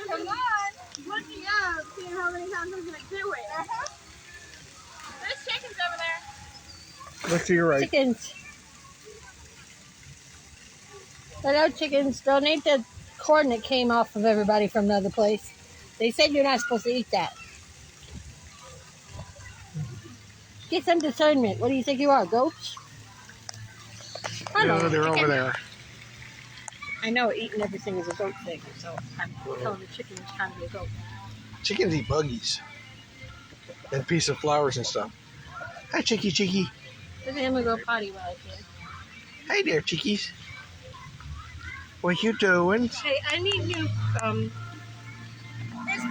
Come on. Looking up, seeing how many times I'm going to do it. There's chickens over there. Look to your right. Chickens. Hello, chickens. Don't eat the corn that came off of everybody from the other place. They said you're not supposed to eat that. Get some discernment. What do you think you are, goats? No, they're over there. I know eating everything is a goat thing, so I'm telling the chicken it's trying to be a goat. Chickens eat buggies and piece of flowers and stuff. Hi, Chicky. Look at him go potty while I can. Hey there, chickies. What you doing? Hey, I need new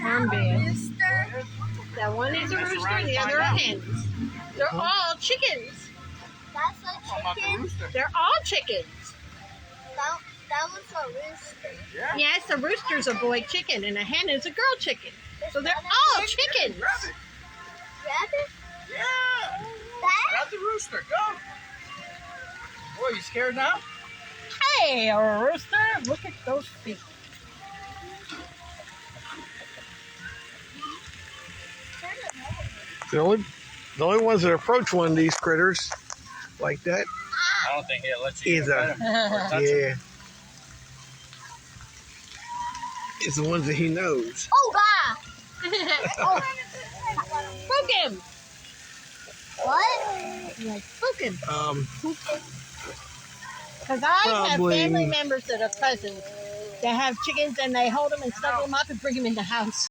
armbands. That one is a rooster and the other are hens. They're all chickens. That's a chicken. They're all chickens. That one's a rooster. Yes, a rooster's a boy chicken and a hen is a girl chicken. So they're all chickens. Rabbit? Yeah! That? Grab the rooster, go! Boy, you scared now? Hey, a rooster, look at those feet. The only ones that approach one of these critters like that I don't think he'll let you is pet him or touch him. yeah. It's the ones that he knows. Oh, God! Spook him. What? Like, spook him. Because I have Probably. family members that are cousins that have chickens and they hold them and snuggle them up and bring them in the house.